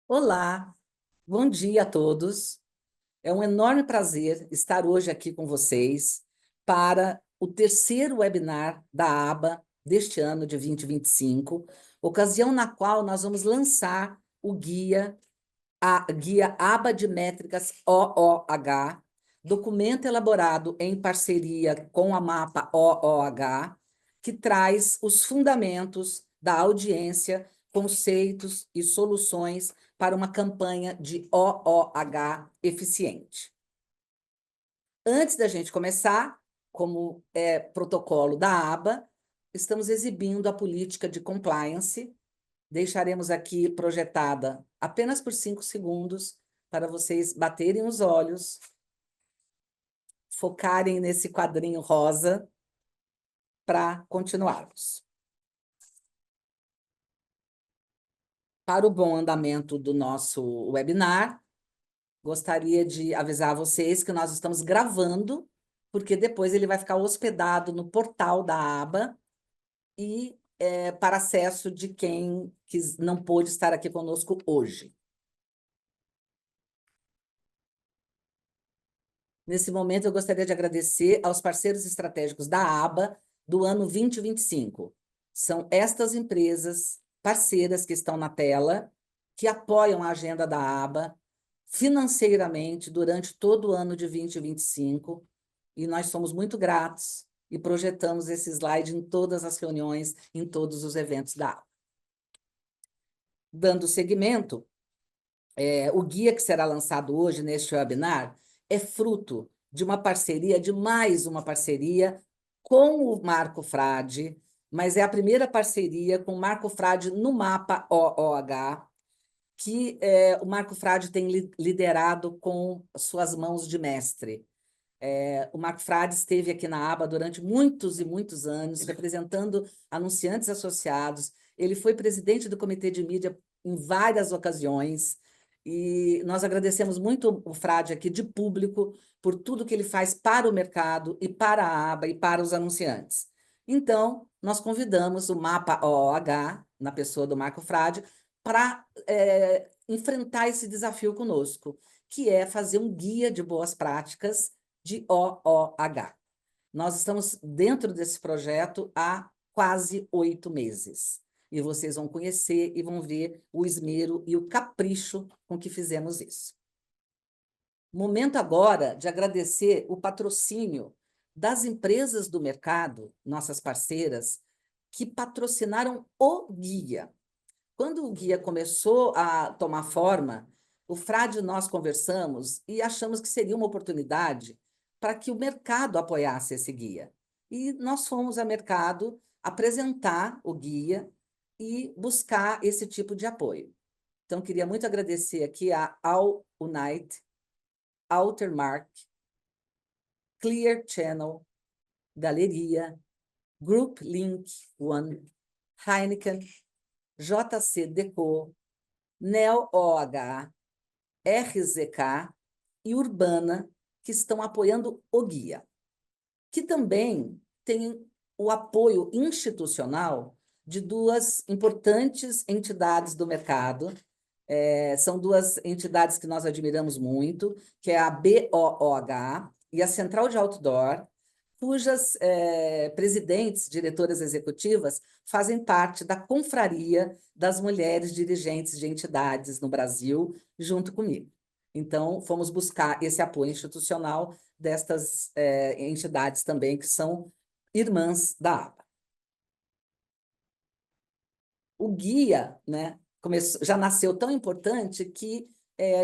Olá, bom dia a todos. É um enorme prazer estar hoje aqui com vocês para o terceiro webinar da ABA deste ano de 2025, ocasião na qual nós vamos lançar o guia ABA de Métricas OOH, documento elaborado em parceria com a MAPA OOH, que traz os fundamentos da audiência, conceitos e soluções para uma campanha de OOH eficiente. Antes da gente começar, como é protocolo da ABA, estamos exibindo a política de compliance. Deixaremos aqui projetada apenas por 5 segundos para vocês baterem os olhos, focarem nesse quadrinho rosa para continuarmos. Para o bom andamento do nosso webinar, gostaria de avisar vocês que nós estamos gravando, porque depois ele vai ficar hospedado no portal da ABA e para acesso de quem não pôde estar aqui conosco hoje. Nesse momento, eu gostaria de agradecer aos parceiros estratégicos da ABA do ano 2025. São estas empresas parceiras que estão na tela, que apoiam a agenda da ABA financeiramente durante todo o ano de 2025, e nós somos muito gratos e projetamos esse slide em todas as reuniões, em todos os eventos da ABA. Dando seguimento, o guia que será lançado hoje neste webinar é fruto de uma parceria, de mais uma parceria com o Marco Frade, mas é a primeira parceria com o Marco Frade no mapa OOH, que o Marco Frade tem liderado com suas mãos de mestre. O Marco Frade esteve aqui na ABA durante muitos e muitos anos, representando anunciantes associados. Ele foi presidente do comitê de mídia em várias ocasiões, e nós agradecemos muito o Frade aqui de público por tudo que ele faz para o mercado e para a ABA e para os anunciantes. Então, nós convidamos o Mapa OOH, na pessoa do Marco Frade, para enfrentar esse desafio conosco, que é fazer um guia de boas práticas de OOH. Nós estamos dentro desse projeto há quase 8 meses. E vocês vão conhecer e vão ver o esmero e o capricho com que fizemos isso. Momento agora de agradecer o patrocínio das empresas do mercado, nossas parceiras, que patrocinaram o guia. Quando o guia começou a tomar forma, o Frade e nós conversamos e achamos que seria uma oportunidade para que o mercado apoiasse esse guia. E nós fomos ao mercado apresentar o guia e buscar esse tipo de apoio. Então, queria muito agradecer aqui a All Unite, Altermark, Clear Channel, Galeria, Group Link One, Heineken, JC Deco, Neo OH, RZK e Urbana, que estão apoiando o guia, que também tem o apoio institucional de duas importantes entidades do mercado. São duas entidades que nós admiramos muito, que é a BOOH e a Central de Outdoor, cujas presidentes, diretoras executivas, fazem parte da confraria das mulheres dirigentes de entidades no Brasil, junto comigo. Então, fomos buscar esse apoio institucional destas entidades também, que são irmãs da ABA. O guia, né, já nasceu tão importante que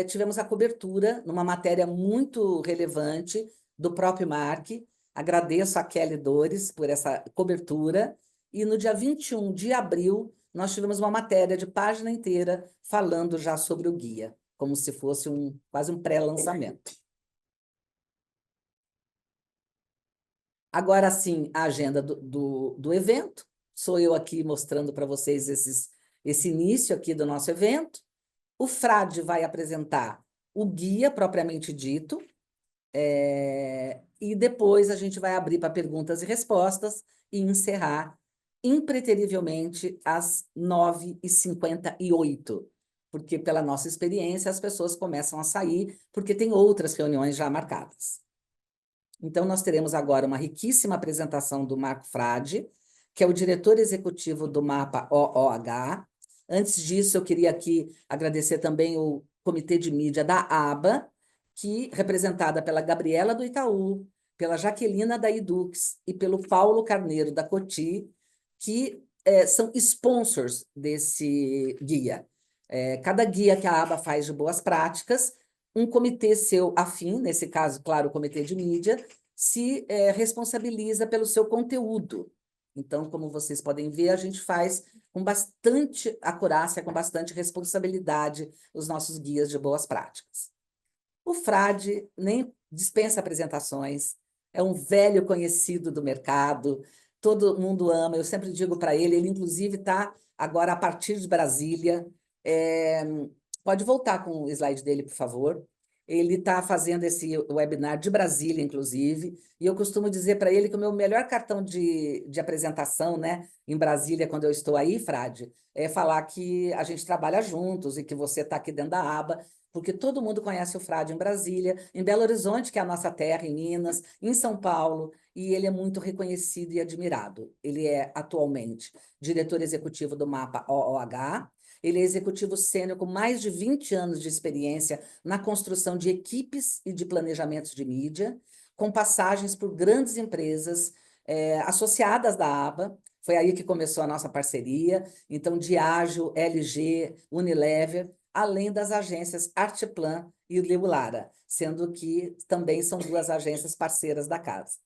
tivemos a cobertura numa matéria muito relevante do próprio Mark. Agradeço a Kelly Dores por essa cobertura. E no dia 21 de abril, nós tivemos uma matéria de página inteira falando já sobre o guia, como se fosse quase um pré-lançamento. Agora sim, a agenda do evento. Sou eu aqui mostrando para vocês esse início aqui do nosso evento. O Frade vai apresentar o guia propriamente dito, e depois a gente vai abrir para perguntas e respostas e encerrar impreterivelmente às 9h58, porque pela nossa experiência as pessoas começam a sair, porque tem outras reuniões já marcadas. Então, nós teremos agora uma riquíssima apresentação do Marco Frade, que é o diretor executivo do Mapa OOH. Antes disso, eu queria aqui agradecer também o Comitê de Mídia da ABA, que representada pela Gabriela do Itaú, pela Jaquelina da Edux e pelo Paulo Carneiro da Coti, que são sponsors desse guia. Cada guia que a ABA faz de boas práticas, um comitê seu afim, nesse caso, claro, o Comitê de Mídia, se responsabiliza pelo seu conteúdo. Então, como vocês podem ver, a gente faz com bastante acurácia, com bastante responsabilidade os nossos guias de boas práticas. O Frade nem dispensa apresentações, é um velho conhecido do mercado, todo mundo ama, eu sempre digo para ele inclusive está agora a partir de Brasília. Pode voltar com o slide dele, por favor. Ele está fazendo esse webinar de Brasília, inclusive, e eu costumo dizer para ele que o meu melhor cartão de apresentação, né, em Brasília, quando eu estou aí, Frade, é falar que a gente trabalha juntos e que você está aqui dentro da aba, porque todo mundo conhece o Frade em Brasília, em Belo Horizonte, que é a nossa terra, em Minas, em São Paulo, e ele é muito reconhecido e admirado. Ele é, atualmente, diretor executivo do Mapa OOH. Ele é executivo sênior com mais de 20 anos de experiência na construção de equipes e de planejamentos de mídia, com passagens por grandes empresas associadas da ABA. Foi aí que começou a nossa parceria. Então, Diageo, LG, Unilever, além das agências Arteplan e Libulara, sendo que também são duas agências parceiras da casa.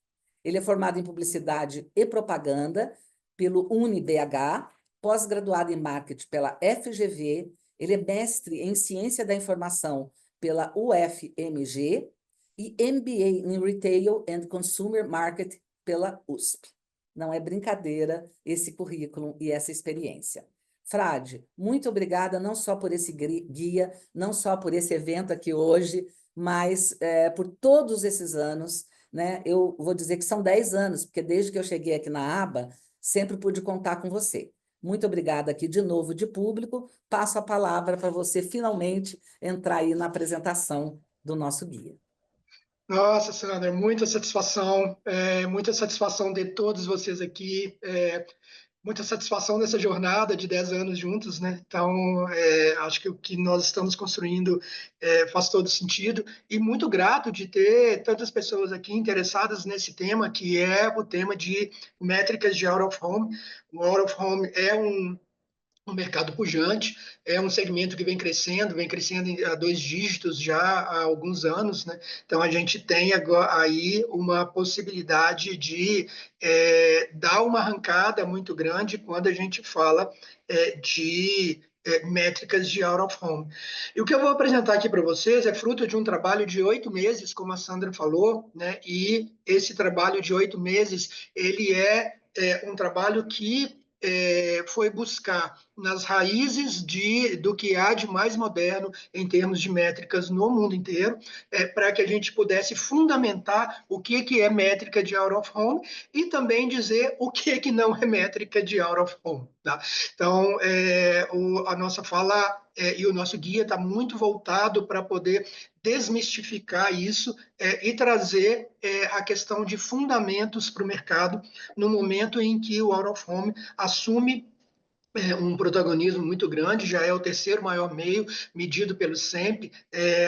Ele é formado em publicidade e propaganda pelo UniBH, pós-graduado em marketing pela FGV, ele é mestre em ciência da informação pela UFMG e MBA em Retail and Consumer Market pela USP. Não é brincadeira esse currículo e essa experiência. Frade, muito obrigada não só por esse guia, não só por esse evento aqui hoje, mas por todos esses anos, né? Eu vou dizer que são 10 anos, porque desde que eu cheguei aqui na aba, sempre pude contar com você. Muito obrigada aqui de novo de público. Passo a palavra para você finalmente entrar aí na apresentação do nosso guia. Nossa, Sandra, muita satisfação de todos vocês aqui, muita satisfação nessa jornada de 10 anos juntos, né? Então, acho que o que nós estamos construindo faz todo sentido e muito grato de ter tantas pessoas aqui interessadas nesse tema, que é o tema de métricas de out of home. O out of home é um mercado pujante, é um segmento que vem crescendo a 2 dígitos já há alguns anos, né? Então a gente tem agora aí uma possibilidade de dar uma arrancada muito grande quando a gente fala de métricas de out of home. E o que eu vou apresentar aqui para vocês é fruto de um trabalho de 8 meses, como a Sandra falou, né? E esse trabalho de 8 meses, ele é um trabalho que foi buscar nas raízes do que há de mais moderno em termos de métricas no mundo inteiro, para que a gente pudesse fundamentar o que é métrica de out of home e também dizer o que não é métrica de out of home. Tá? Então, a nossa fala e o nosso guia está muito voltado para poder desmistificar isso e trazer a questão de fundamentos para o mercado no momento em que o out of home assume um protagonismo muito grande, já é o terceiro maior meio medido pelo SEMP.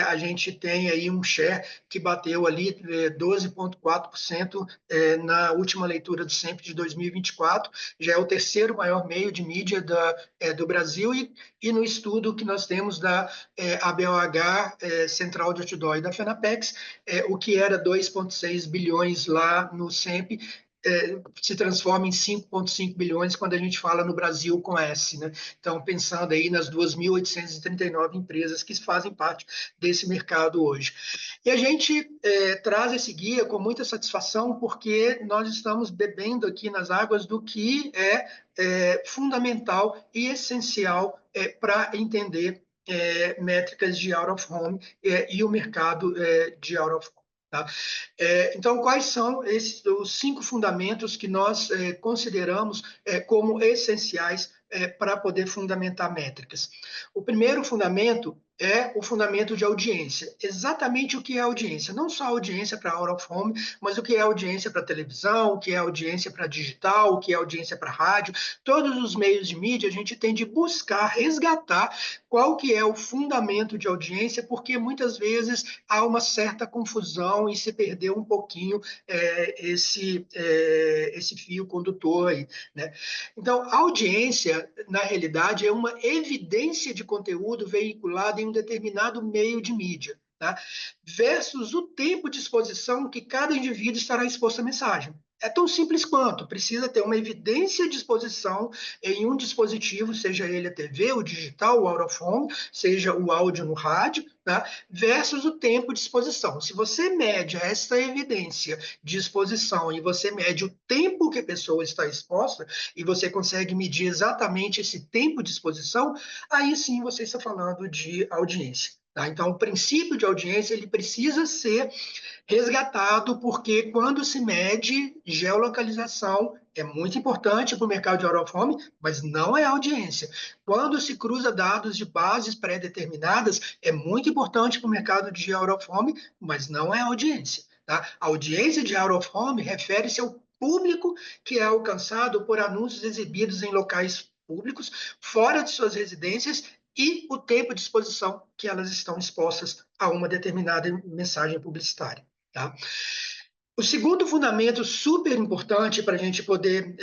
A gente tem aí um share que bateu ali 12,4% na última leitura do SEMP de 2024, já é o terceiro maior meio de mídia do Brasil e no estudo que nós temos da ABOH, Central de Outdoor e da FENAPEX, o que era 2,6 bilhões lá no SEMP, se transforma em 5,5 bilhões quando a gente fala no Brasil com S, né? Então, pensando aí nas 2.839 empresas que fazem parte desse mercado hoje. E a gente traz esse guia com muita satisfação porque nós estamos bebendo aqui nas águas do que é fundamental e essencial para entender métricas de out of home e o mercado de out of home. Tá? Então, quais são os 5 fundamentos que nós consideramos como essenciais para poder fundamentar métricas. O primeiro fundamento é o fundamento de audiência. Exatamente o que é audiência. Não só audiência para out of home, mas o que é audiência para televisão, o que é audiência para digital, o que é audiência para rádio. Todos os meios de mídia, a gente tem de buscar, resgatar qual que é o fundamento de audiência, porque muitas vezes há uma certa confusão e se perdeu um pouquinho esse fio condutor aí, né? Então, a audiência, na realidade, é uma evidência de conteúdo veiculado em um determinado meio de mídia, tá? Versus o tempo de exposição que cada indivíduo estará exposto à mensagem. É tão simples quanto precisa ter uma evidência de exposição em um dispositivo, seja ele a TV, o digital, o out of home, seja o áudio no rádio, tá? Versus o tempo de exposição. Se você mede essa evidência de exposição e você mede o tempo que a pessoa está exposta e você consegue medir exatamente esse tempo de exposição, aí sim você está falando de audiência. Tá? Então, o princípio de audiência ele precisa ser resgatado, porque quando se mede geolocalização, é muito importante para o mercado de out of home, mas não é audiência. Quando se cruza dados de bases pré-determinadas, é muito importante para o mercado de out of home, mas não é audiência. Tá? A audiência de out of home refere-se ao público que é alcançado por anúncios exibidos em locais públicos, fora de suas residências, e o tempo de exposição que elas estão expostas a uma determinada mensagem publicitária. Tá? O segundo fundamento super importante para a gente poder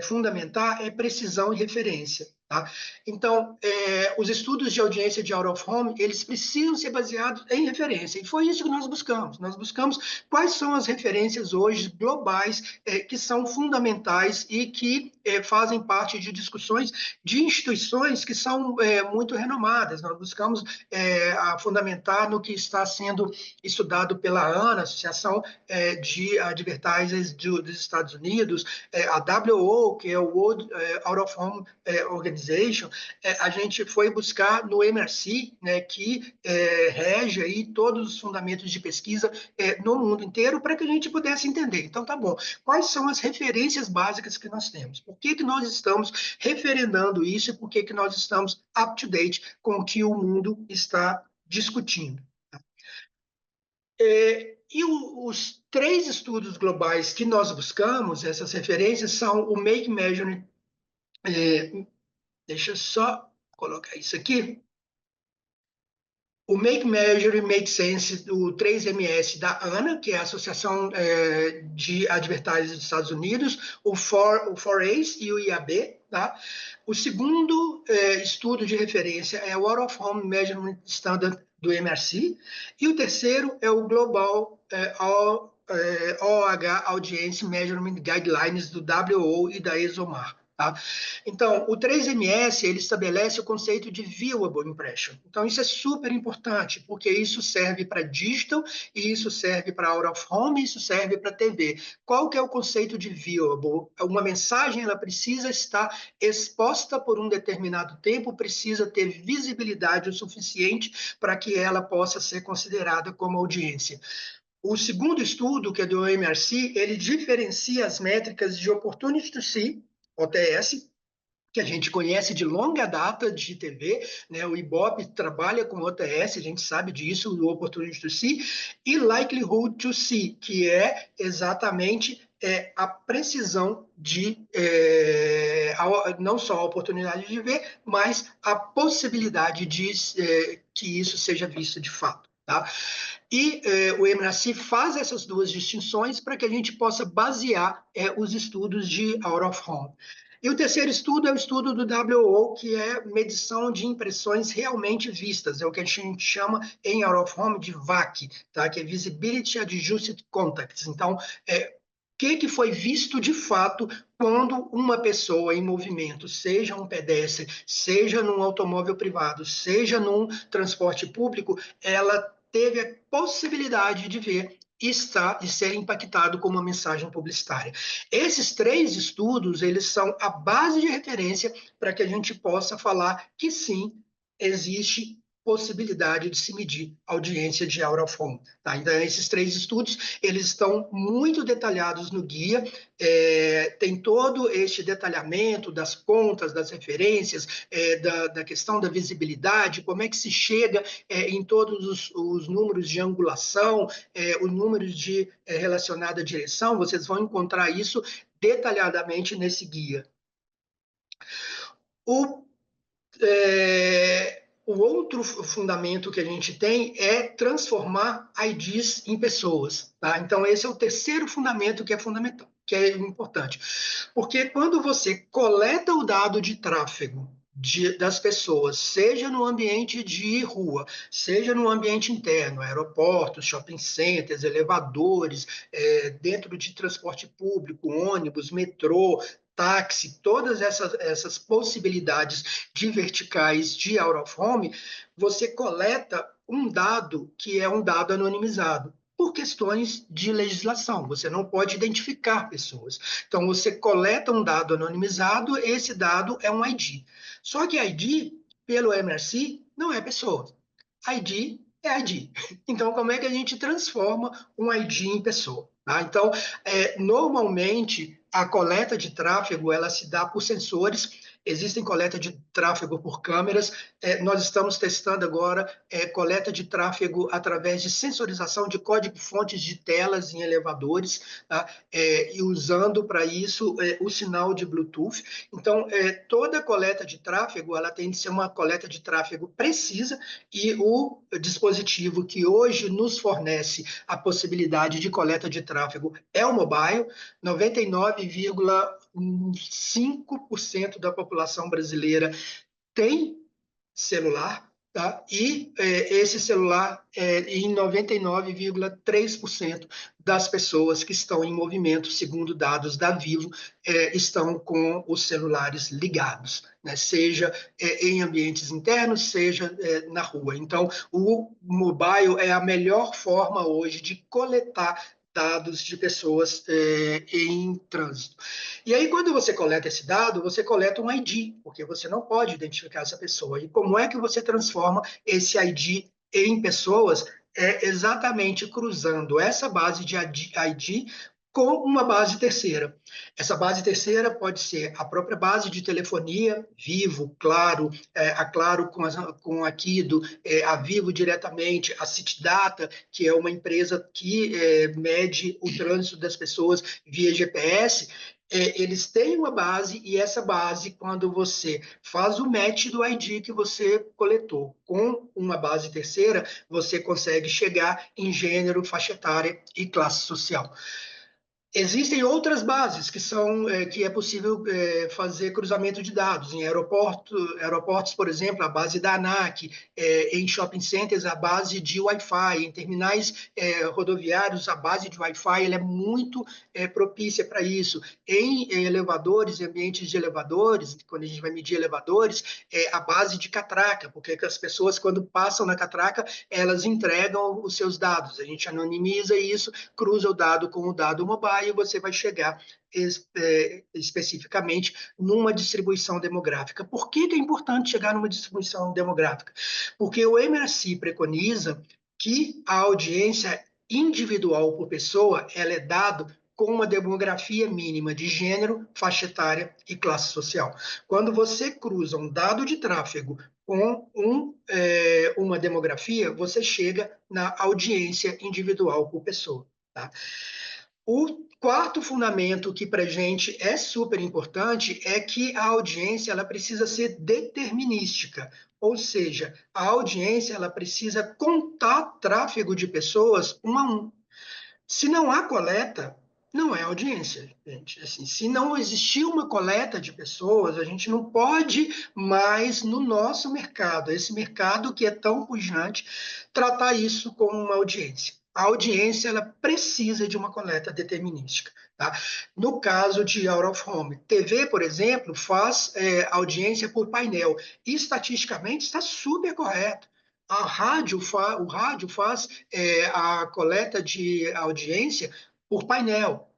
fundamentar é precisão e referência. Tá? Então, os estudos de audiência de out of home, eles precisam ser baseados em referência. E foi isso que nós buscamos. Nós buscamos quais são as referências hoje globais que são fundamentais e que fazem parte de discussões de instituições que são muito renomadas. Nós buscamos a fundamentar no que está sendo estudado pela ANA, Associação de Advertisers dos Estados Unidos, a WO, que é o World Out of Home Organization, a gente foi buscar no MRC, né, que rege aí todos os fundamentos de pesquisa no mundo inteiro, para que a gente pudesse entender. Então, tá bom. Quais são as referências básicas que nós temos? Por que nós estamos referendando isso e por que nós estamos up to date com o que o mundo está discutindo? E os três estudos globais que nós buscamos, essas referências, são o Make Measure. Deixa eu só colocar isso aqui. O Make Measure e Make Sense do 3MS da ANA, que é a Associação de Advertisers dos Estados Unidos, o 4ACE e o IAB. Tá? O segundo estudo de referência é o Out of Home Measurement Standard do MRC, e o terceiro é o Global OH Audience Measurement Guidelines do WO e da ESOMAR. Tá? Então, o 3MS ele estabelece o conceito de viewable impression. Então, isso é super importante, porque isso serve para digital, e isso serve para out of home, e isso serve para TV. Qual que é o conceito de viewable? Uma mensagem ela precisa estar exposta por um determinado tempo, precisa ter visibilidade o suficiente para que ela possa ser considerada como audiência. O segundo estudo, que é do MRC, ele diferencia as métricas de Opportunity to See, OTS, que a gente conhece de longa data de TV, né? O Ibope trabalha com OTS, a gente sabe disso, o Opportunity to See, e Likelihood to See, que é exatamente a precisão de não só a oportunidade de ver, mas a possibilidade de que isso seja visto de fato. Tá? E o MRC faz essas duas distinções para que a gente possa basear os estudos de out of home. E o terceiro estudo é o estudo do WO, que é medição de impressões realmente vistas, é o que a gente chama em out of home de VAC, tá? Que é Visibility Adjusted Contacts. Então, o que foi visto de fato quando uma pessoa em movimento, seja um pedestre, seja num automóvel privado, seja num transporte público, ela teve a possibilidade de ver e ser impactado com uma mensagem publicitária. Esses três estudos, eles são a base de referência para que a gente possa falar que sim, existe possibilidade de se medir a audiência de out of home. Tá? Então, esses 3 estudos, eles estão muito detalhados no guia, tem todo este detalhamento das contas, das referências, da questão da visibilidade, como é que se chega em todos os números de angulação, os números relacionados à direção, vocês vão encontrar isso detalhadamente nesse guia. O outro fundamento que a gente tem é transformar IDs em pessoas. Tá? Então, esse é o terceiro fundamento que é fundamental, que é importante. Porque quando você coleta o dado de tráfego das pessoas, seja no ambiente de rua, seja no ambiente interno, aeroportos, shopping centers, elevadores, dentro de transporte público, ônibus, metrô, táxi, todas essas possibilidades de verticais de out of home, você coleta um dado que é um dado anonimizado por questões de legislação. Você não pode identificar pessoas. Então, você coleta um dado anonimizado, esse dado é um ID. Só que ID, pelo MRC, não é pessoa. ID é ID. Então, como é que a gente transforma um ID em pessoa? Tá? Então, normalmente, a coleta de tráfego ela se dá por sensores. Existem coleta de tráfego por câmeras. Nós estamos testando agora coleta de tráfego através de sensorização de código-fontes de telas em elevadores, tá? E usando para isso o sinal de Bluetooth. Então, toda coleta de tráfego ela tem de ser uma coleta de tráfego precisa, e o dispositivo que hoje nos fornece a possibilidade de coleta de tráfego é o mobile. 99,5% da população brasileira tem celular, tá? E esse celular, em 99,3% das pessoas que estão em movimento, segundo dados da Vivo, estão com os celulares ligados, né? Seja em ambientes internos, seja na rua. Então, o mobile é a melhor forma hoje de coletar dados de pessoas em trânsito. E aí, quando você coleta esse dado, você coleta um ID, porque você não pode identificar essa pessoa. E como é que você transforma esse ID em pessoas? É exatamente cruzando essa base de ID com uma base terceira. Essa base terceira pode ser a própria base de telefonia, Vivo, Claro, a Claro com a Quido, a Vivo diretamente, a CityData, que é uma empresa que mede o trânsito das pessoas via GPS. Eles têm uma base, e essa base, quando você faz o match do ID que você coletou com uma base terceira, você consegue chegar em gênero, faixa etária e classe social. Existem outras bases que é possível fazer cruzamento de dados. Em aeroportos, por exemplo, a base da ANAC, em shopping centers, a base de Wi-Fi, em terminais rodoviários, a base de Wi-Fi ela é muito propícia para isso. Em elevadores, em ambientes de elevadores, quando a gente vai medir elevadores, a base de catraca, porque as pessoas, quando passam na catraca, elas entregam os seus dados. A gente anonimiza isso, cruza o dado com o dado mobile, e você vai chegar especificamente numa distribuição demográfica. Por que é importante chegar numa distribuição demográfica? Porque o MRC preconiza que a audiência individual por pessoa ela é dada com uma demografia mínima de gênero, faixa etária e classe social. Quando você cruza um dado de tráfego com uma demografia, você chega na audiência individual por pessoa. Tá? O quarto fundamento que para a gente é super importante é que a audiência ela precisa ser determinística, ou seja, a audiência ela precisa contar tráfego de pessoas um a um. Se não há coleta, não é audiência, gente. Assim, se não existir uma coleta de pessoas, a gente não pode mais, no nosso mercado, esse mercado que é tão pujante, tratar isso como uma audiência. A audiência ela precisa de uma coleta determinística. Tá? No caso de out of home, TV, por exemplo, faz audiência por painel. E, estatisticamente, está super correto. O rádio faz a coleta de audiência por painel.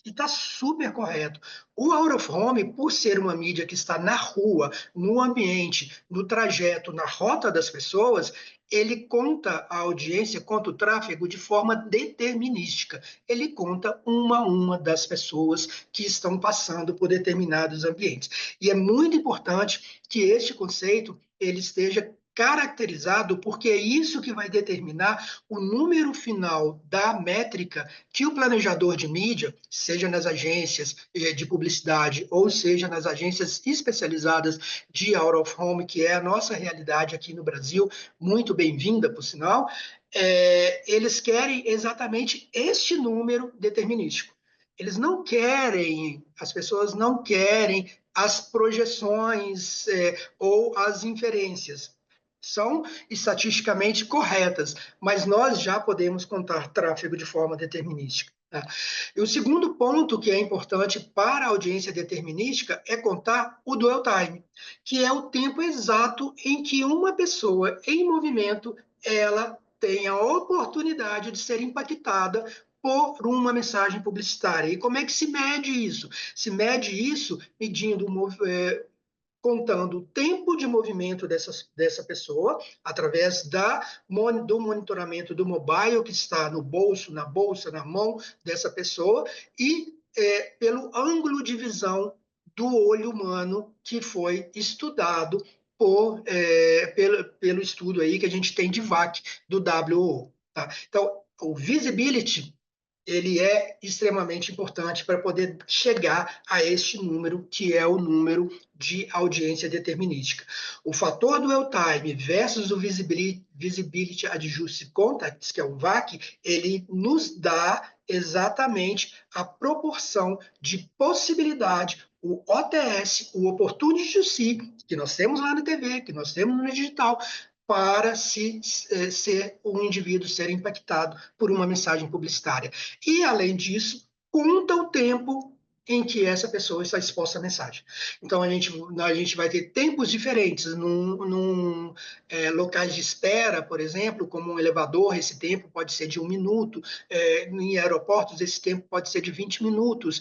E está super correto. O out of home, por ser uma mídia que está na rua, no ambiente, no trajeto, na rota das pessoas, ele conta a audiência, conta o tráfego de forma determinística. Ele conta uma a uma das pessoas que estão passando por determinados ambientes. E é muito importante que este conceito ele esteja caracterizado, porque é isso que vai determinar o número final da métrica que o planejador de mídia, seja nas agências de publicidade ou seja nas agências especializadas de out of home, que é a nossa realidade aqui no Brasil, muito bem-vinda, por sinal, eles querem exatamente este número determinístico. Eles não querem, as pessoas não querem as projeções ou as inferências. São estatisticamente corretas, mas nós já podemos contar tráfego de forma determinística. Tá? E o segundo ponto que é importante para a audiência determinística é contar o dwell time, que é o tempo exato em que uma pessoa em movimento ela tem a oportunidade de ser impactada por uma mensagem publicitária. E como é que se mede isso? Se mede isso medindo contando o tempo de movimento dessa pessoa, através do monitoramento do mobile que está no bolso, na bolsa, na mão dessa pessoa, e pelo ângulo de visão do olho humano que foi estudado pelo estudo aí que a gente tem de VAC, do WO. Tá? Então, o visibility ele é extremamente importante para poder chegar a este número, que é o número de audiência determinística. O fator do dwell time versus o Visibility Adjusted Context, que é o VAC, ele nos dá exatamente a proporção de possibilidade, o OTS, o Opportunity to See, que nós temos lá na TV, que nós temos no digital, para ser um indivíduo ser impactado por uma mensagem publicitária. E, além disso, conta o tempo em que essa pessoa está exposta à mensagem. Então, a gente vai ter tempos diferentes. Locais de espera, por exemplo, como um elevador, esse tempo pode ser de 1 minuto. Em aeroportos, esse tempo pode ser de 20 minutos.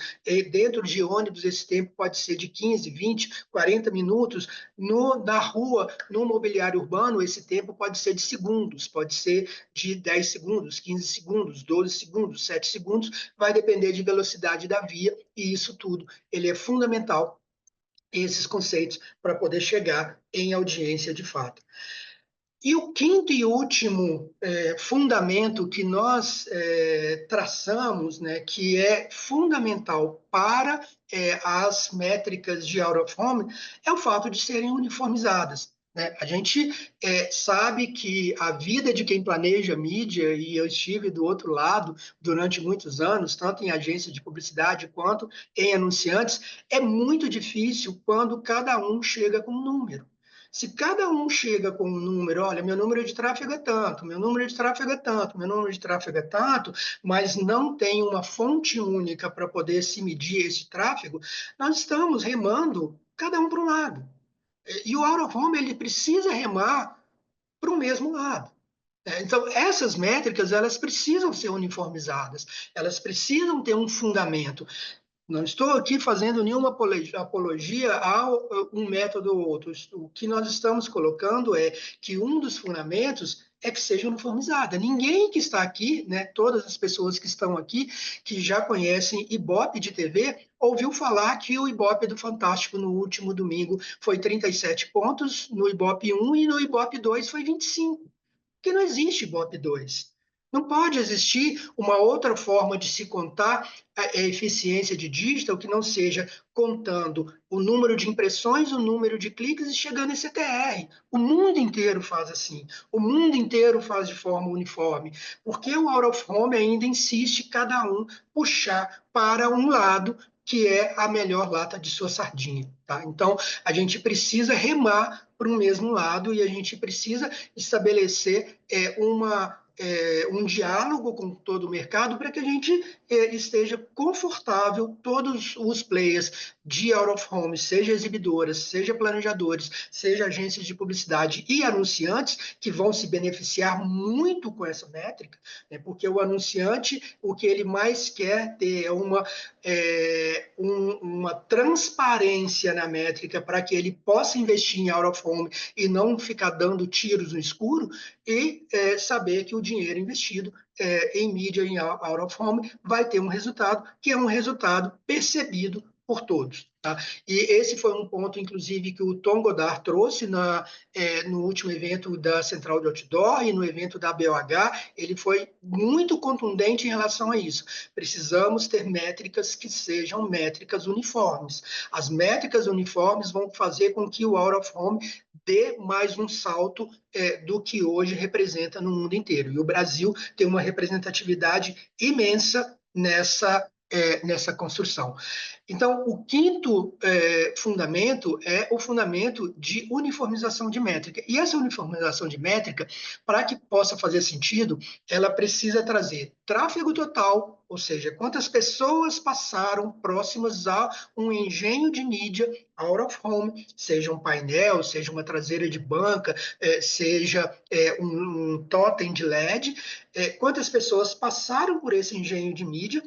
Dentro de ônibus, esse tempo pode ser de 15, 20, 40 minutos. Na rua, no mobiliário urbano, esse tempo pode ser de segundos, pode ser de 10 segundos, 15 segundos, 12 segundos, 7 segundos, vai depender de velocidade da via, e isso tudo ele é fundamental, esses conceitos, para poder chegar em audiência de fato. E o quinto e último fundamento que nós traçamos, né, que é fundamental para as métricas de out of home, é o fato de serem uniformizadas. Né? A gente sabe que a vida de quem planeja mídia, e eu estive do outro lado durante muitos anos, tanto em agência de publicidade quanto em anunciantes, é muito difícil quando cada um chega com um número. Se cada um chega com um número, olha, meu número de tráfego é tanto, meu número de tráfego é tanto, meu número de tráfego é tanto, mas não tem uma fonte única para poder se medir esse tráfego, nós estamos remando cada um para um lado. E o out of home ele precisa remar para o mesmo lado. Então, essas métricas, elas precisam ser uniformizadas, elas precisam ter um fundamento. Não estou aqui fazendo nenhuma apologia a um método ou outro. O que nós estamos colocando é que um dos fundamentos é que seja uniformizada. Ninguém que está aqui, né, todas as pessoas que estão aqui, que já conhecem Ibope de TV, ouviu falar que o Ibope do Fantástico no último domingo foi 37 pontos, no Ibope 1 e no Ibope 2 foi 25. Porque não existe Ibope 2. Não pode existir uma outra forma de se contar a eficiência de digital que não seja contando o número de impressões, o número de cliques e chegando em CTR. O mundo inteiro faz assim. O mundo inteiro faz de forma uniforme. Porque o out of home ainda insiste cada um puxar para um lado que é a melhor lata de sua sardinha. Tá? Então, a gente precisa remar para o mesmo lado e a gente precisa estabelecer um diálogo com todo o mercado para que a gente esteja confortável, todos os players de out of home, seja exibidoras, seja planejadores, seja agências de publicidade e anunciantes, que vão se beneficiar muito com essa métrica, né? Porque o anunciante, o que ele mais quer ter é uma transparência na métrica para que ele possa investir em out of home e não ficar dando tiros no escuro e saber que o dinheiro investido em mídia, em out of home, vai ter um resultado que é um resultado percebido por todos. Tá? E esse foi um ponto, inclusive, que o Tom Goddard trouxe no último evento da Central de Outdoor e no evento da BOH. Ele foi muito contundente em relação a isso. Precisamos ter métricas que sejam métricas uniformes. As métricas uniformes vão fazer com que o out of home dê mais um salto do que hoje representa no mundo inteiro. E o Brasil tem uma representatividade imensa nessa construção. Então, o quinto fundamento é o fundamento de uniformização de métrica. E essa uniformização de métrica, para que possa fazer sentido, ela precisa trazer tráfego total, ou seja, quantas pessoas passaram próximas a um engenho de mídia out of home, seja um painel, seja uma traseira de banca, seja um totem de LED, quantas pessoas passaram por esse engenho de mídia.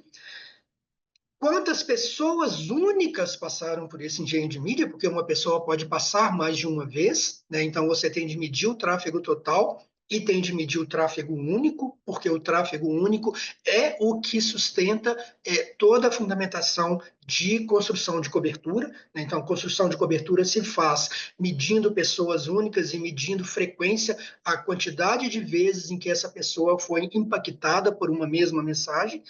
Quantas pessoas únicas passaram por esse engenho de mídia? Porque uma pessoa pode passar mais de uma vez, né? Então você tem de medir o tráfego total e tem de medir o tráfego único, porque o tráfego único é o que sustenta toda a fundamentação de construção de cobertura, né? Então, a construção de cobertura se faz medindo pessoas únicas e medindo frequência, a quantidade de vezes em que essa pessoa foi impactada por uma mesma mensagem.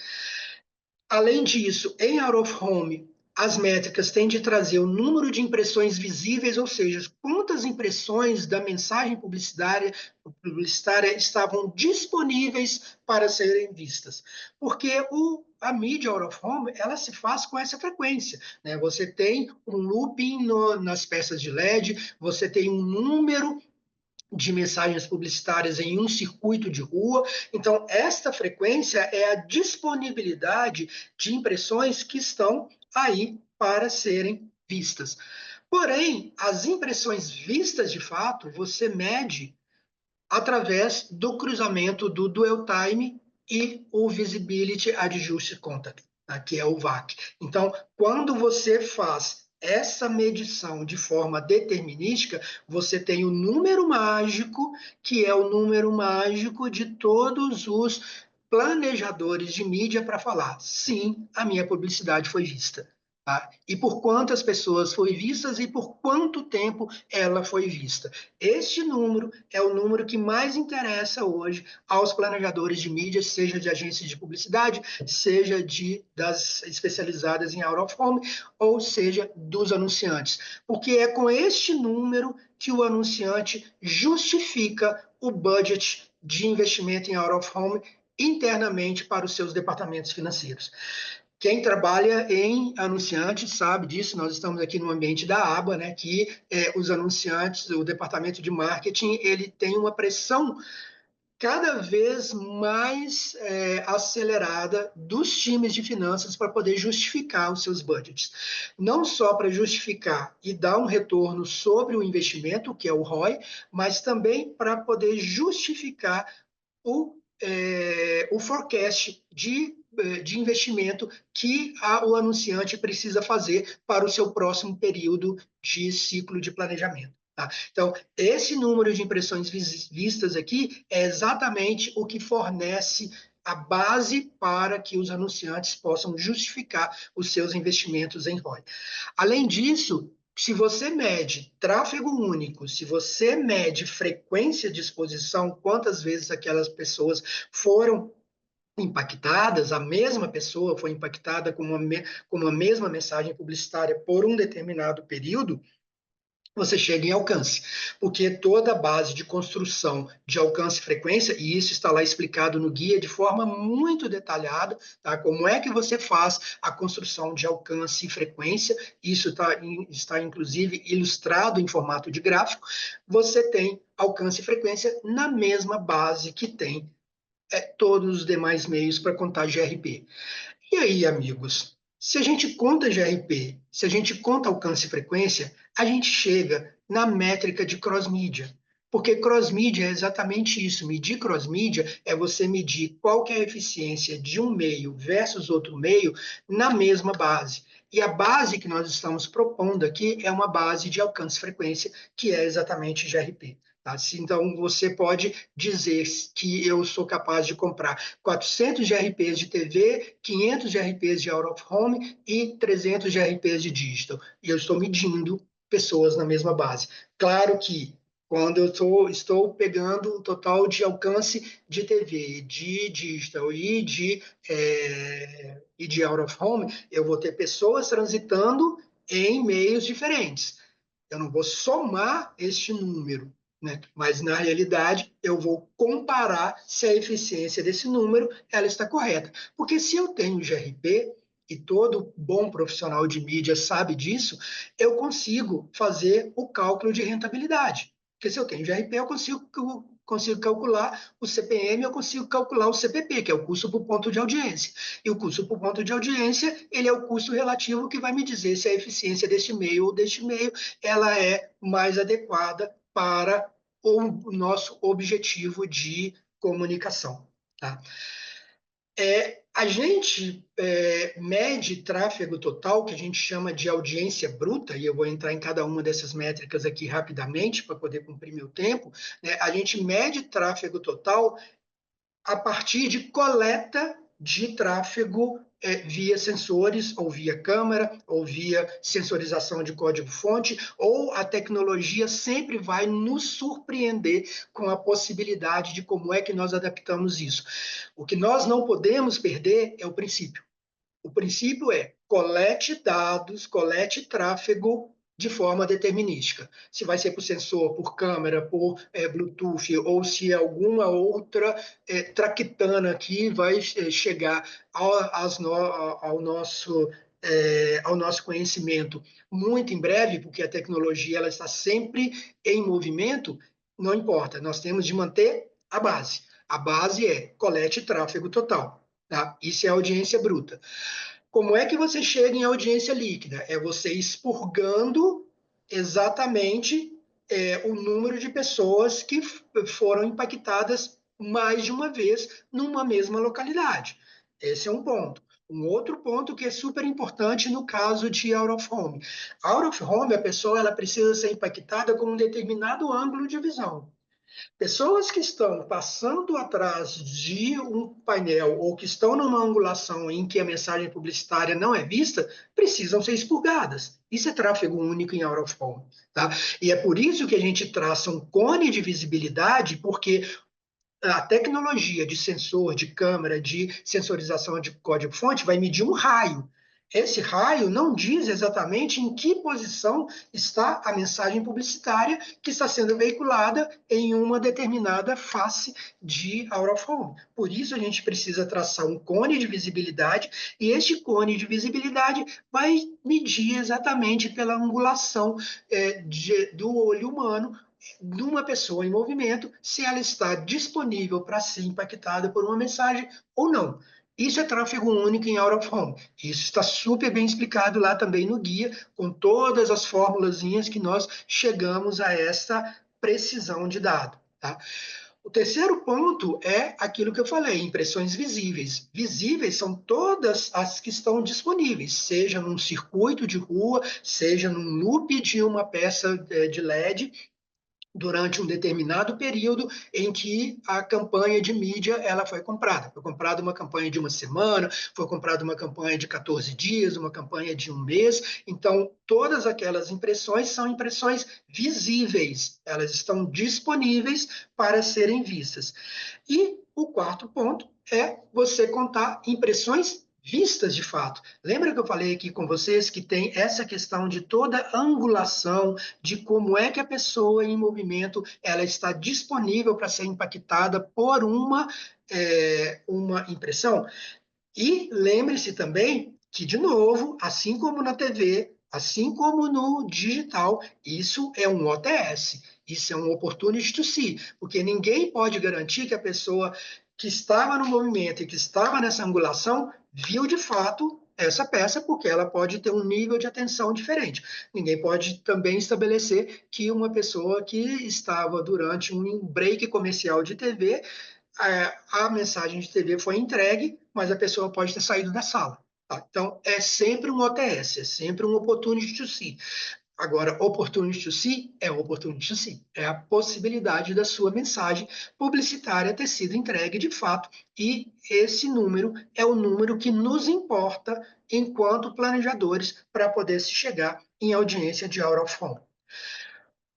Além disso, em out of home, as métricas têm de trazer o número de impressões visíveis, ou seja, quantas impressões da mensagem publicitária estavam disponíveis para serem vistas. Porque a mídia out of home, ela se faz com essa frequência, né? Você tem um looping nas peças de LED, você tem um número de mensagens publicitárias em um circuito de rua. Então, esta frequência é a disponibilidade de impressões que estão aí para serem vistas. Porém, as impressões vistas de fato, você mede através do cruzamento do dwell time e o Visibility Adjusted Contact, tá? Que é o VAC. Então, quando você faz essa medição de forma determinística, você tem o número mágico, que é o número mágico de todos os planejadores de mídia para falar: sim, a minha publicidade foi vista. Tá? E por quantas pessoas foi vista e por quanto tempo ela foi vista. Este número é o número que mais interessa hoje aos planejadores de mídia, seja de agências de publicidade, seja das especializadas em out of home, ou seja, dos anunciantes. Porque é com este número que o anunciante justifica o budget de investimento em out of home internamente para os seus departamentos financeiros. Quem trabalha em anunciantes sabe disso. Nós estamos aqui no ambiente da aba, né, que os anunciantes, o departamento de marketing, ele tem uma pressão cada vez mais acelerada dos times de finanças para poder justificar os seus budgets. Não só para justificar e dar um retorno sobre o investimento, que é o ROI, mas também para poder justificar o forecast de investimento que o anunciante precisa fazer para o seu próximo período de ciclo de planejamento. Tá? Então, esse número de impressões vistas aqui é exatamente o que fornece a base para que os anunciantes possam justificar os seus investimentos em ROI. Além disso, se você mede tráfego único, se você mede frequência de exposição, quantas vezes aquelas pessoas foram impactadas, a mesma pessoa foi impactada com uma mesma mensagem publicitária por um determinado período, você chega em alcance, porque toda a base de construção de alcance e frequência, e isso está lá explicado no guia de forma muito detalhada, tá? Como é que você faz a construção de alcance e frequência, isso está inclusive ilustrado em formato de gráfico, você tem alcance e frequência na mesma base que tem todos os demais meios para contar GRP. E aí, amigos? Se a gente conta GRP, se a gente conta alcance e frequência, a gente chega na métrica de cross-mídia. Porque cross-mídia é exatamente isso. Medir cross-mídia é você medir qual que é a eficiência de um meio versus outro meio na mesma base. E a base que nós estamos propondo aqui é uma base de alcance e frequência, que é exatamente GRP. Tá? Então, você pode dizer que eu sou capaz de comprar 400 GRPs de TV, 500 GRPs de out of home e 300 GRPs de digital. E eu estou medindo pessoas na mesma base. Claro que quando eu estou pegando o total de alcance de TV, de digital e de out of home, eu vou ter pessoas transitando em meios diferentes. Eu não vou somar este número, né? Mas na realidade eu vou comparar se a eficiência desse número ela está correta. Porque se eu tenho GRP, e todo bom profissional de mídia sabe disso, eu consigo fazer o cálculo de rentabilidade. Porque se eu tenho GRP, eu consigo calcular o CPM, eu consigo calcular o CPP, que é o custo por ponto de audiência. E o custo por ponto de audiência, ele é o custo relativo que vai me dizer se a eficiência deste meio ou deste meio ela é mais adequada para o nosso objetivo de comunicação. Tá? A gente mede tráfego total, que a gente chama de audiência bruta, e eu vou entrar em cada uma dessas métricas aqui rapidamente para poder cumprir meu tempo. Né? A gente mede tráfego total a partir de coleta de tráfego via sensores, ou via câmera, ou via sensorização de código-fonte, ou a tecnologia sempre vai nos surpreender com a possibilidade de como é que nós adaptamos isso. O que nós não podemos perder é o princípio. O princípio é colete dados, colete tráfego de forma determinística. Se vai ser por sensor, por câmera, por Bluetooth, ou se alguma outra traquitana aqui vai chegar ao nosso conhecimento muito em breve, porque a tecnologia ela está sempre em movimento, não importa, nós temos de manter a base. A base é colete tráfego total. Tá? Isso é audiência bruta. Como é que você chega em audiência líquida? É você expurgando exatamente o número de pessoas que foram impactadas mais de uma vez numa mesma localidade. Esse é um ponto. Um outro ponto que é super importante no caso de out of home. Out of home, a pessoa ela precisa ser impactada com um determinado ângulo de visão. Pessoas que estão passando atrás de um painel ou que estão numa angulação em que a mensagem publicitária não é vista, precisam ser expurgadas. Isso é tráfego único em out of home. Tá? E é por isso que a gente traça um cone de visibilidade, porque a tecnologia de sensor, de câmera, de sensorização de código-fonte vai medir um raio. Esse raio não diz exatamente em que posição está a mensagem publicitária que está sendo veiculada em uma determinada face de out of home. Por isso, a gente precisa traçar um cone de visibilidade, e este cone de visibilidade vai medir exatamente pela angulação do olho humano de uma pessoa em movimento, se ela está disponível para ser impactada por uma mensagem ou não. Isso é tráfego único em out of home. Isso está super bem explicado lá também no guia, com todas as formulazinhas que nós chegamos a essa precisão de dado. Tá? O terceiro ponto é aquilo que eu falei, impressões visíveis. Visíveis são todas as que estão disponíveis, seja num circuito de rua, seja num loop de uma peça de LED, durante um determinado período em que a campanha de mídia ela foi comprada. Foi comprada uma campanha de uma semana, foi comprada uma campanha de 14 dias, uma campanha de um mês. Então, todas aquelas impressões são impressões visíveis, elas estão disponíveis para serem vistas. E o quarto ponto é você contar impressões vistas de fato. Lembra que eu falei aqui com vocês que tem essa questão de toda angulação, de como é que a pessoa em movimento ela está disponível para ser impactada por uma impressão? E lembre-se também que, de novo, assim como na TV, assim como no digital, isso é um OTS, isso é um opportunity to see, porque ninguém pode garantir que a pessoa que estava no movimento e que estava nessa angulação viu de fato essa peça porque ela pode ter um nível de atenção diferente. Ninguém pode também estabelecer que uma pessoa que estava durante um break comercial de TV, a mensagem de TV foi entregue, mas a pessoa pode ter saído da sala. Tá? Então, é sempre um OTS, é sempre um opportunity to see. Agora, opportunity to see é opportunity to see. É a possibilidade da sua mensagem publicitária ter sido entregue de fato. E esse número é o número que nos importa enquanto planejadores para poder se chegar em audiência de out of home.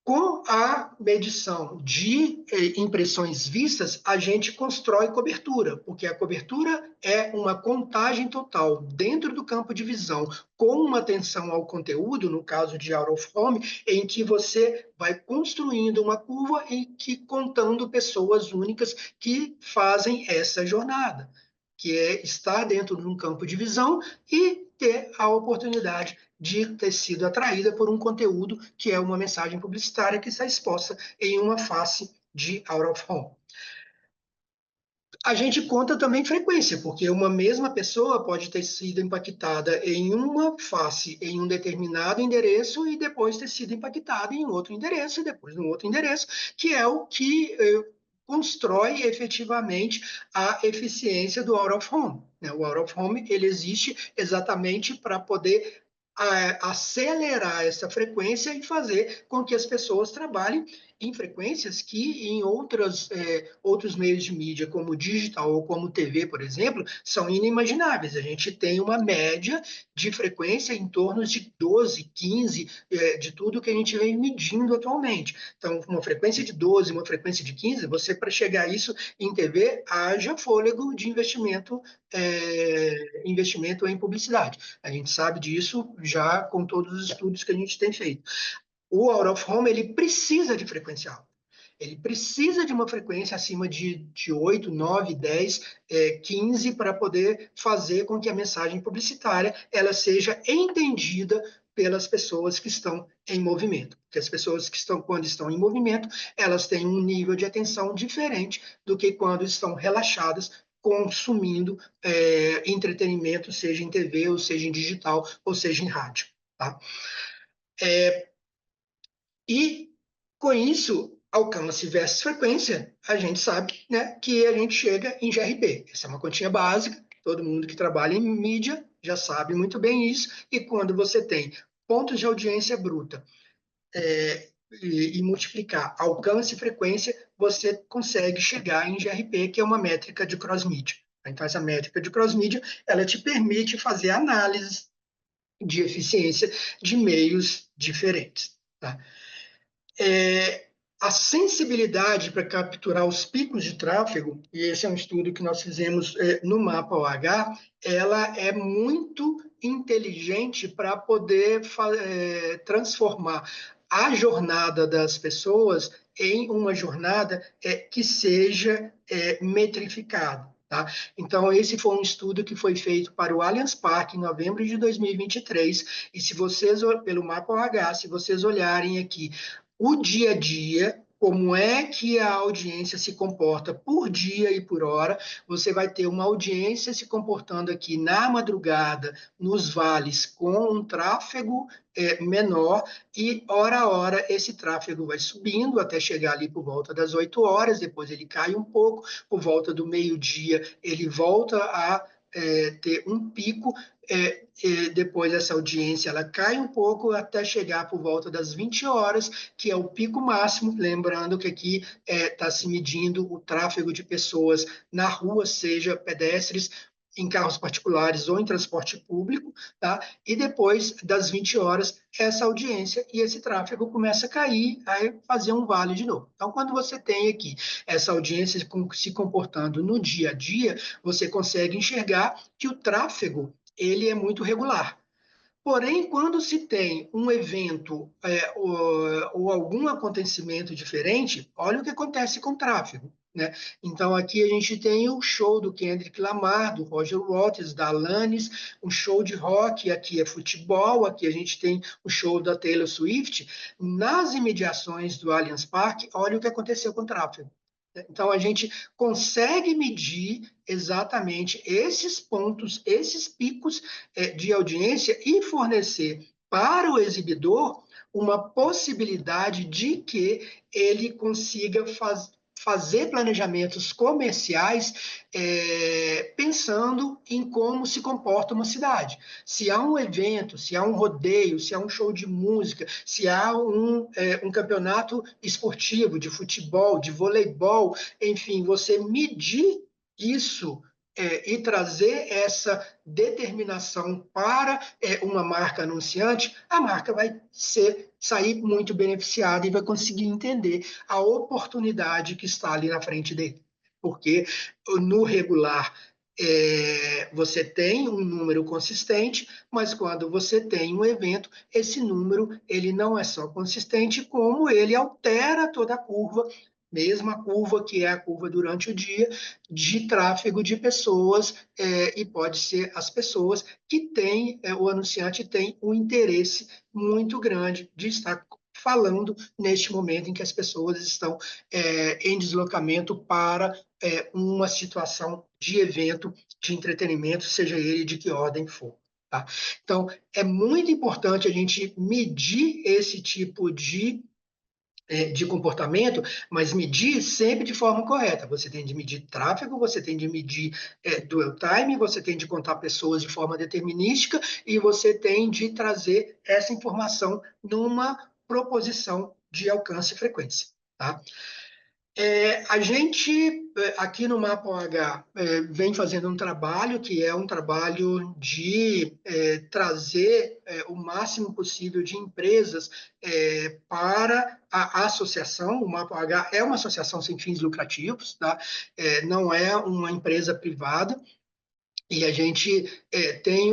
Com a medição de impressões vistas, a gente constrói cobertura, porque a cobertura é uma contagem total dentro do campo de visão, com uma atenção ao conteúdo, no caso de out of home, em que você vai construindo uma curva e que contando pessoas únicas que fazem essa jornada, que é estar dentro de um campo de visão e ter a oportunidade de ter sido atraída por um conteúdo que é uma mensagem publicitária que está exposta em uma face de out of home. A gente conta também frequência, porque uma mesma pessoa pode ter sido impactada em uma face, em um determinado endereço, e depois ter sido impactada em outro endereço, e depois em outro endereço, que é o que constrói efetivamente a eficiência do out of home. O out of home ele existe exatamente para poder acelerar essa frequência e fazer com que as pessoas trabalhem em frequências que em outros meios de mídia, como digital ou como TV, por exemplo, são inimagináveis. A gente tem uma média de frequência em torno de 12, 15, de tudo que a gente vem medindo atualmente. Então, uma frequência de 12, uma frequência de 15, você, para chegar a isso em TV, haja fôlego de investimento em publicidade. A gente sabe disso já com todos os estudos que a gente tem feito. O out of home ele precisa de frequência alta. Ele precisa de uma frequência acima de 8, 9, 10, 15 para poder fazer com que a mensagem publicitária ela seja entendida pelas pessoas que estão em movimento. Porque as pessoas que estão, quando estão em movimento, elas têm um nível de atenção diferente do que quando estão relaxadas, consumindo entretenimento, seja em TV, ou seja em digital, ou seja em rádio. Tá? E com isso, alcance versus frequência, a gente sabe, né, que a gente chega em GRP. Essa é uma continha básica, todo mundo que trabalha em mídia já sabe muito bem isso. E quando você tem pontos de audiência bruta e multiplicar alcance e frequência, você consegue chegar em GRP, que é uma métrica de cross-mídia. Então, essa métrica de cross-mídia, ela te permite fazer análises de eficiência de meios diferentes. Tá? A sensibilidade para capturar os picos de tráfego, e esse é um estudo que nós fizemos no Mapa OH, ela é muito inteligente para poder transformar a jornada das pessoas em uma jornada que seja metrificada. Tá? Então, esse foi um estudo que foi feito para o Allianz Parque em novembro de 2023, e se vocês, pelo Mapa OH, se vocês olharem aqui o dia a dia, como é que a audiência se comporta por dia e por hora. Você vai ter uma audiência se comportando aqui na madrugada, nos vales, com um tráfego menor, e hora a hora esse tráfego vai subindo até chegar ali por volta das 8 horas, depois ele cai um pouco, por volta do meio-dia ele volta a ter um pico, depois essa audiência ela cai um pouco até chegar por volta das 20 horas, que é o pico máximo, lembrando que aqui está se medindo o tráfego de pessoas na rua, seja pedestres, em carros particulares ou em transporte público, tá? E depois das 20 horas, essa audiência e esse tráfego começa a cair, aí fazer um vale de novo. Então, quando você tem aqui essa audiência se comportando no dia a dia, você consegue enxergar que o tráfego ele é muito regular. Porém, quando se tem um evento ou algum acontecimento diferente, olha o que acontece com o tráfego. Né? Então, aqui a gente tem o show do Kendrick Lamar, do Roger Waters, da Alanis, um show de rock, aqui é futebol, aqui a gente tem o show da Taylor Swift. Nas imediações do Allianz Parque, olha o que aconteceu com o tráfego. Então, a gente consegue medir exatamente esses pontos, esses picos de audiência e fornecer para o exibidor uma possibilidade de que ele consiga fazer planejamentos comerciais pensando em como se comporta uma cidade. Se há um evento, se há um rodeio, se há um show de música, se há um campeonato esportivo de futebol, de voleibol, enfim, você medir isso e trazer essa determinação para uma marca anunciante, a marca vai sair muito beneficiada e vai conseguir entender a oportunidade que está ali na frente dele. Porque no regular você tem um número consistente, mas quando você tem um evento, esse número ele não é só consistente, como ele altera toda a curva, mesma curva que é a curva durante o dia, de tráfego de pessoas, e pode ser as pessoas que têm, o anunciante tem um interesse muito grande de estar falando neste momento em que as pessoas estão em deslocamento para uma situação de evento, de entretenimento, seja ele de que ordem for. Tá? Então, é muito importante a gente medir esse tipo de comportamento, mas medir sempre de forma correta. Você tem de medir tráfego, você tem de medir dwell time, você tem de contar pessoas de forma determinística e você tem de trazer essa informação numa proposição de alcance e frequência. Tá? A gente, aqui no Mapa OH, vem fazendo um trabalho que é um trabalho de trazer o máximo possível de empresas para a associação. O Mapa OH é uma associação sem fins lucrativos, tá? Não é uma empresa privada, e a gente tem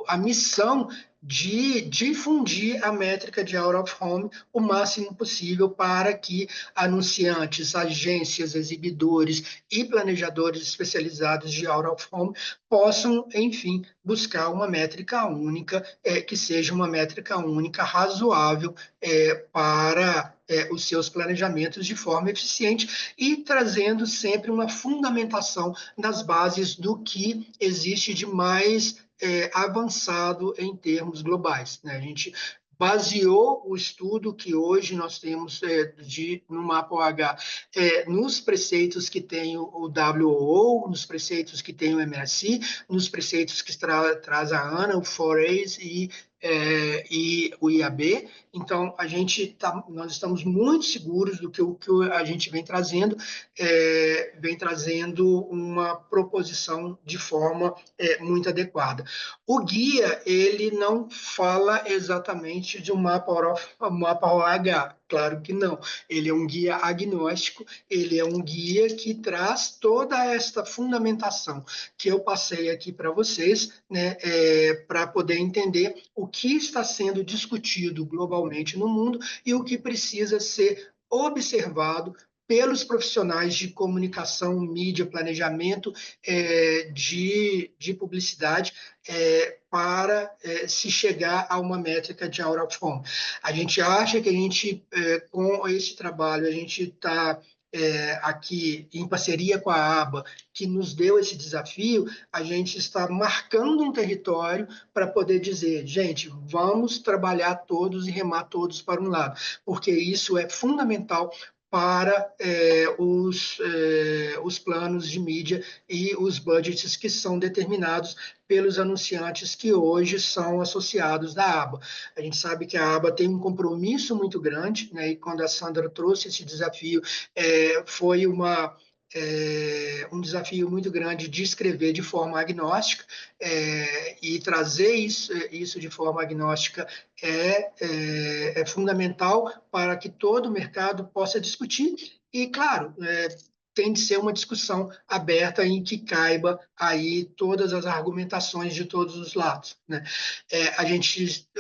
a missão de difundir a métrica de out of home o máximo possível para que anunciantes, agências, exibidores e planejadores especializados de out of home possam, enfim, buscar uma métrica única, que seja uma métrica única razoável para os seus planejamentos de forma eficiente e trazendo sempre uma fundamentação nas bases do que existe de mais avançado em termos globais. Né? A gente baseou o estudo que hoje nós temos no Mapa OH nos preceitos que tem o WOO, nos preceitos que tem o MSI, nos preceitos que traz a ANA, o 4As e o IAB. Então, nós estamos muito seguros do que a gente vem trazendo uma proposição de forma muito adequada. O guia, ele não fala exatamente de um mapa OH, claro que não. Ele é um guia agnóstico, ele é um guia que traz toda esta fundamentação que eu passei aqui para vocês, né, para poder entender o que está sendo discutido globalmente no mundo e o que precisa ser observado pelos profissionais de comunicação, mídia, planejamento de publicidade para se chegar a uma métrica de out of home. A gente acha que a gente, com esse trabalho, a gente está aqui em parceria com a ABA, que nos deu esse desafio, a gente está marcando um território para poder dizer, gente, vamos trabalhar todos e remar todos para um lado, porque isso é fundamental para os planos de mídia e os budgets que são determinados pelos anunciantes que hoje são associados da ABA. A gente sabe que a ABA tem um compromisso muito grande, né, e quando a Sandra trouxe esse desafio, foi um desafio muito grande de escrever de forma agnóstica, e trazer isso de forma agnóstica é fundamental para que todo o mercado possa discutir. E, claro, tem de ser uma discussão aberta em que caiba aí todas as argumentações de todos os lados. Né?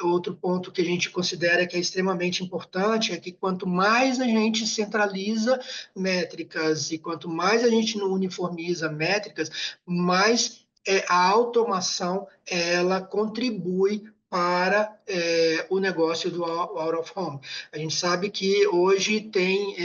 Outro ponto que a gente considera que é extremamente importante é que quanto mais a gente centraliza métricas e quanto mais a gente uniformiza métricas, mais a automação ela contribui para o negócio do out of home. A gente sabe que hoje tem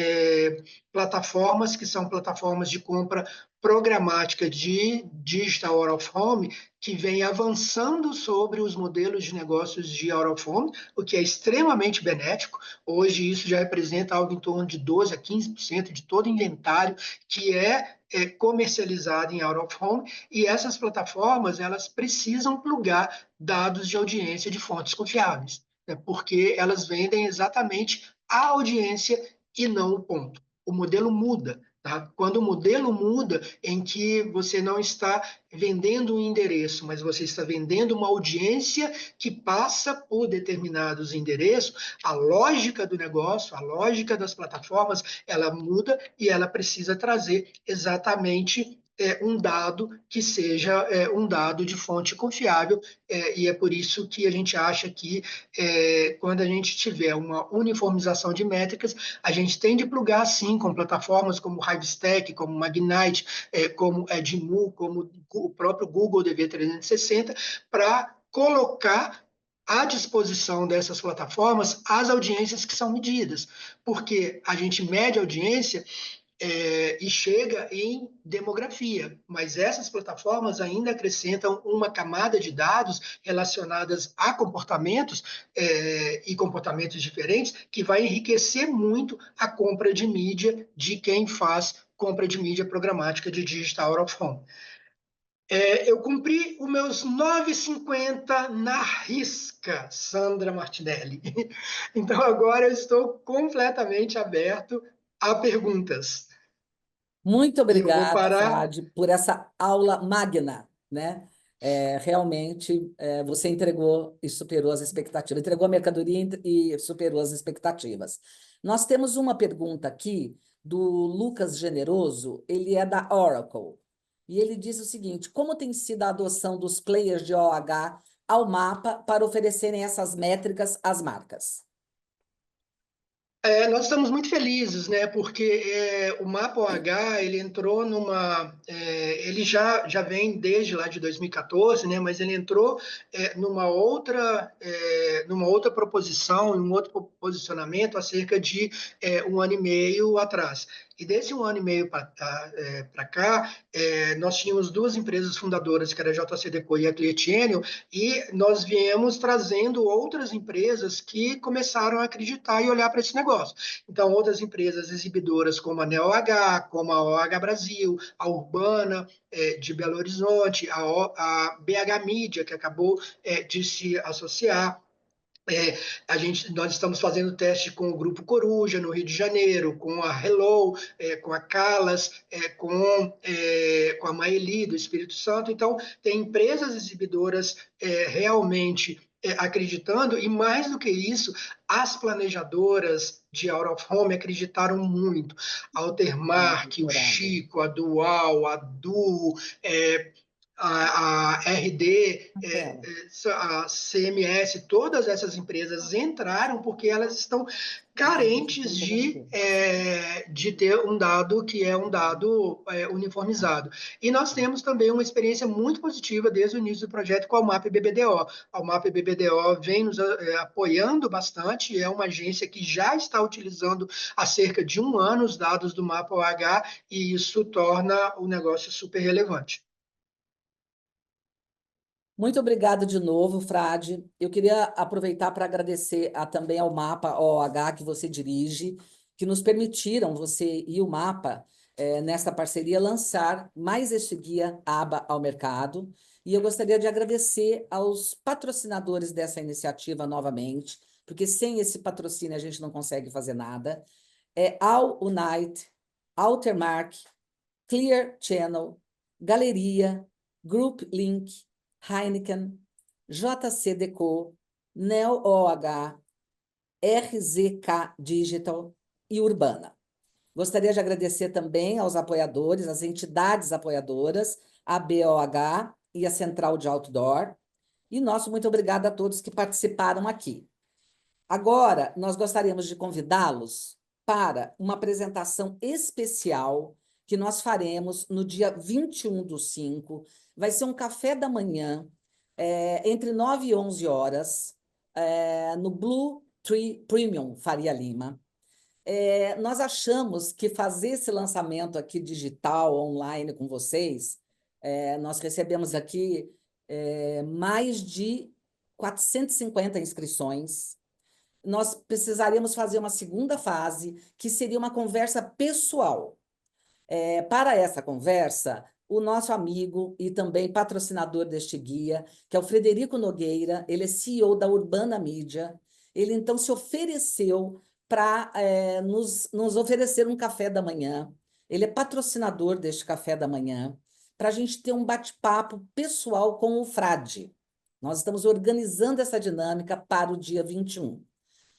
plataformas que são plataformas de compra programática de digital out of home que vem avançando sobre os modelos de negócios de out of home, o que é extremamente benéfico. Hoje isso já representa algo em torno de 12 a 15% de todo inventário que é comercializado em out of home, e essas plataformas elas precisam plugar dados de audiência de fontes confiáveis, né? Porque elas vendem exatamente a audiência e não o ponto. O modelo muda. Tá? Quando o modelo muda, em que você não está vendendo um endereço, mas você está vendendo uma audiência que passa por determinados endereços, a lógica do negócio, a lógica das plataformas, ela muda e ela precisa trazer exatamente um dado que seja um dado de fonte confiável, e é por isso que a gente acha que quando a gente tiver uma uniformização de métricas, a gente tem de plugar sim com plataformas como Hivestack, como Magnite, como Edmu, como o próprio Google DV360, para colocar à disposição dessas plataformas as audiências que são medidas, porque a gente mede a audiência e chega em demografia, mas essas plataformas ainda acrescentam uma camada de dados relacionadas a comportamentos e comportamentos diferentes que vai enriquecer muito a compra de mídia de quem faz compra de mídia programática de digital out of home. Eu cumpri os meus 9,50 na risca, Sandra Martinelli. Então agora eu estou completamente aberto a perguntas. Muito E eu vou obrigada, parar. Frade, por essa aula magna, né? Realmente, você entregou e superou as expectativas, entregou a mercadoria e superou as expectativas. Nós temos uma pergunta aqui do Lucas Generoso, ele é da Oracle, e ele diz o seguinte: como tem sido a adoção dos players de OH ao mapa para oferecerem essas métricas às marcas? Nós estamos muito felizes, né? Porque o Mapa OH ele entrou ele já vem desde lá de 2014, né? Mas ele entrou numa outra proposição, em um outro posicionamento há cerca de 1 ano e meio atrás. E desse 1 ano e meio para cá, nós tínhamos duas empresas fundadoras, que era a JCDecaux e a Clietienio, e nós viemos trazendo outras empresas que começaram a acreditar e olhar para esse negócio. Então, outras empresas exibidoras como a NeoH, como a OH Brasil, a Urbana de Belo Horizonte, a BH Mídia, que acabou de se associar. Nós estamos fazendo teste com o Grupo Coruja, no Rio de Janeiro, com a Hello, com a Calas, com a Maeli, do Espírito Santo. Então, tem empresas exibidoras realmente acreditando, e mais do que isso, as planejadoras de out of home acreditaram muito. A Altermark, o Doutorado. Chico, a Dual, a Du, é, a RD, Marcela. a CMS, todas essas empresas entraram porque elas estão carentes de ter um dado que é um dado uniformizado. E nós temos também uma experiência muito positiva desde o início do projeto com a UMAP BBDO. A UMAP BBDO vem nos apoiando bastante, é uma agência que já está utilizando há cerca de 1 ano os dados do Mapa OH, e isso torna o negócio super relevante. Muito obrigado de novo, Frade. Eu queria aproveitar para agradecer também ao Mapa OH que você dirige, que nos permitiram, você e o Mapa, nesta parceria, lançar mais este guia aba ao mercado. E eu gostaria de agradecer aos patrocinadores dessa iniciativa novamente, porque sem esse patrocínio a gente não consegue fazer nada. All Unite, Altermark, Clear Channel, Galeria, Group Link, Heineken, JCDecaux, NeoOH, RZK Digital e Urbana. Gostaria de agradecer também aos apoiadores, às entidades apoiadoras, a BOH e a Central de Outdoor. E nosso muito obrigado a todos que participaram aqui. Agora, nós gostaríamos de convidá-los para uma apresentação especial que nós faremos no dia 21/5. Vai ser um café da manhã entre 9 e 11 horas, no Blue Tree Premium Faria Lima. Nós achamos que fazer esse lançamento aqui digital, online com vocês, nós recebemos aqui mais de 450 inscrições. Nós precisaríamos fazer uma segunda fase, que seria uma conversa pessoal. Para essa conversa, o nosso amigo e também patrocinador deste guia, que é o Frederico Nogueira, ele é CEO da Urbana Mídia, ele então se ofereceu para nos oferecer um café da manhã. Ele é patrocinador deste café da manhã, para a gente ter um bate-papo pessoal com o Frade. Nós estamos organizando essa dinâmica para o dia 21.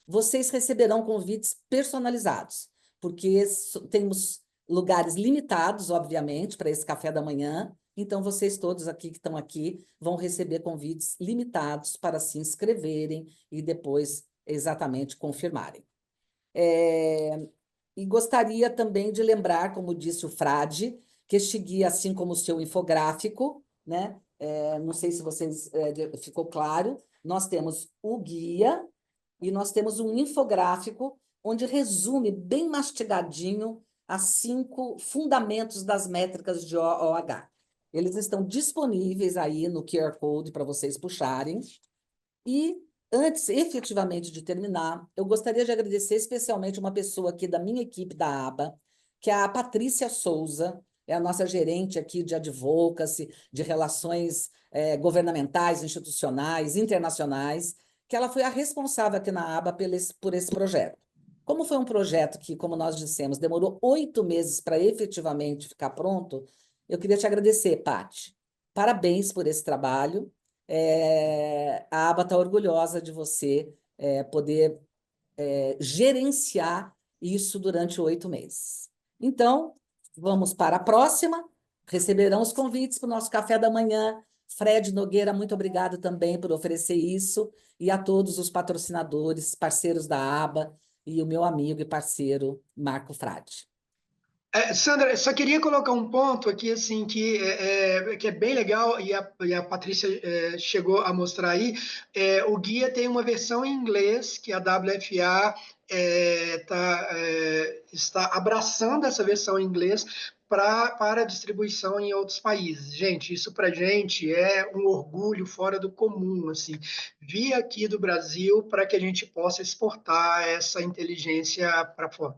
Vocês receberão convites personalizados, porque temos lugares limitados, obviamente, para esse café da manhã. Então, vocês todos aqui que estão aqui vão receber convites limitados para se inscreverem e depois exatamente confirmarem. E gostaria também de lembrar, como disse o Frade, que este guia, assim como o seu infográfico, né? Não sei se vocês ficou claro, nós temos o guia e nós temos um infográfico onde resume bem mastigadinho as 5 fundamentos das métricas de OOH. Eles estão disponíveis aí no QR Code para vocês puxarem. E antes, efetivamente, de terminar, eu gostaria de agradecer especialmente uma pessoa aqui da minha equipe da aba, que é a Patrícia Souza, é a nossa gerente aqui de advocacy, de relações governamentais, institucionais, internacionais, que ela foi a responsável aqui na aba por esse projeto. Como foi um projeto que, como nós dissemos, demorou 8 meses para efetivamente ficar pronto, eu queria te agradecer, Paty. Parabéns por esse trabalho. A aba está orgulhosa de você poder gerenciar isso durante 8 meses. Então, vamos para a próxima. Receberão os convites para o nosso café da manhã. Fred Nogueira, muito obrigado também por oferecer isso. E a todos os patrocinadores, parceiros da aba, e o meu amigo e parceiro, Marco Frade. Sandra, só queria colocar um ponto aqui, assim, que é bem legal, e a Patrícia chegou a mostrar aí. O guia tem uma versão em inglês, que a WFA está abraçando essa versão em inglês para distribuição em outros países. Gente, isso para a gente é um orgulho fora do comum, assim, vir aqui do Brasil para que a gente possa exportar essa inteligência para fora.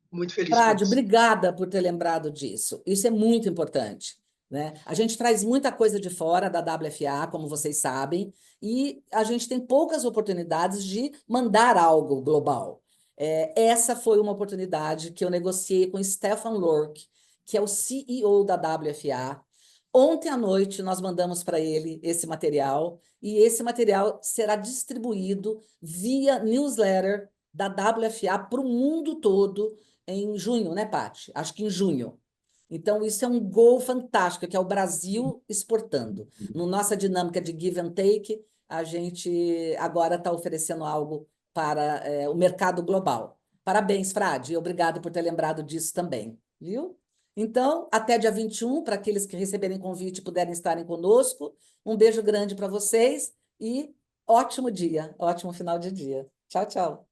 Muito feliz com Frade, isso. obrigada por ter lembrado disso. Isso é muito importante, né? A gente traz muita coisa de fora da WFA, como vocês sabem, e a gente tem poucas oportunidades de mandar algo global. Essa foi uma oportunidade que eu negociei com Stefan Lork, que é o CEO da WFA. Ontem à noite nós mandamos para ele esse material, e esse material será distribuído via newsletter da WFA para o mundo todo em junho, né, Paty? Acho que em junho. Então, isso é um gol fantástico, que é o Brasil exportando. No nossa dinâmica de give and take, a gente agora está oferecendo algo para o mercado global. Parabéns, Frade, e obrigado por ter lembrado disso também, viu? Então, até dia 21, para aqueles que receberem convite e puderem estarem conosco, um beijo grande para vocês e ótimo dia, ótimo final de dia. Tchau, tchau.